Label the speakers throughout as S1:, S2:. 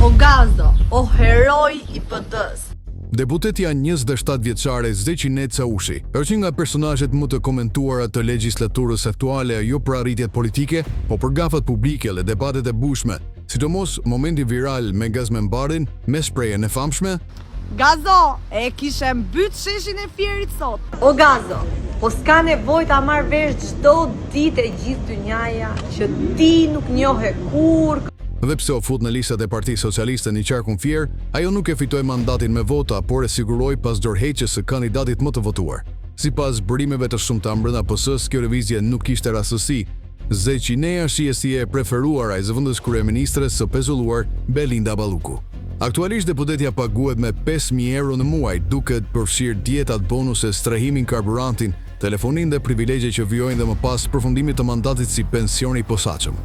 S1: O Gazo, o heroj i PD-s.
S2: Deputetja 27 vjeçare Zeqi Neca Ushi është një nga personazhet më të komentuara të legjislaturës aktuale, jo për arritjet politike, po për gafat publike dhe debatet e bushme, sidomos momenti viral me gazmembarin me shprehjen e famshme
S1: Gazo, e kishe mbyt sheshin e Fierit sot.
S3: O Gazo, po s'ka nevojë ta marr vesh çdo ditë e gjithë dynjaja që ti nuk njohe kur.
S2: Dhe pse u fut në listat e Partisë Socialiste një qarkun fier, ajo nuk e fitoi mandatin me vota, por e siguroi pas dorëheqjes së kandidatit më të votuar. Sipas burimeve të shumta brenda PS-s, kjo lëvizje nuk kishte rastësi. Zeqinea shihesie e preferuar ai zëvendës kryeministres së pezulluar Belinda Balluku. Aktualisht deputetja paguhet me 5.000 euro në muaj, duke përfshirë dietat, bonuse, strehimin, karburantin, telefonin dhe privilegje që vijojnë dhe më pas përfundimit të mandatit si pensioni i posaçëm.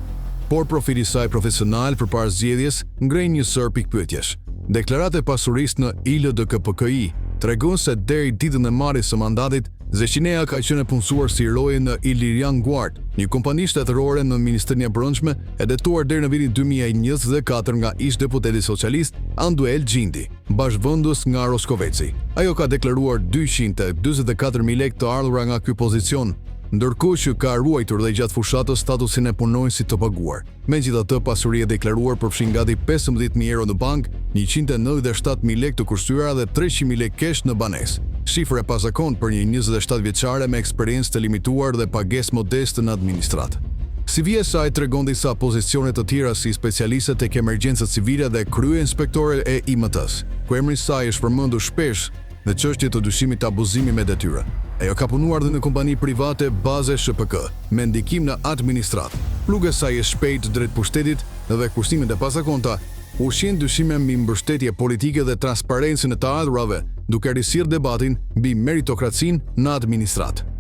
S2: Por profili i saj profesional përpara zgjedhjes ngrej një sër pikpyetjesh. Deklaratë e pasurisë në ILDKPKI tregon se deri ditën e marrjes së mandatit, Zeqinea ka qenë e punësuar si roje në Ilirian Guard, një kompani shtetërore në Ministrinë e Brendshme, e detuar deri në vitin 2024 nga ish deputeti socialist Anduel Gjindi, bashkëvendës nga Roskoveci. Ajo ka deklaruar 244.000 lekë të ardhura nga ky pozicion, ndërkohë që ka ruajtur dhe gjatë fushatës statusin e punonësit të paguar. Megjithatë, pasuria e deklaruar përfshin gati 15.000 euro në bank, 197.000 lekë të kushtuara dhe 300.000 lekë kesh në banesë. Shifër e pazakontë për një 27 vjeçare me eksperiencë të limituar dhe pagesë modeste në administratë. CV-ja e saj tregon disa pozicione të tjera si specialiste tek emergjencat civile dhe krye inspektore e IMT-s, ku emri i saj është përmendur shpesh dhe çështje të dyshimit të abuzimit me detyrë. Ajo ka punuar dhe në kompani private baze SHPK, me ndikim në administratë. Rruga e saj e shpejtë drejt pushtetit dhe kushtimet e pazakonta ushqen dyshime mbi mbështetje politike dhe transparencën e të ardhurave, duke risirë debatin mbi meritokracinë në administratë.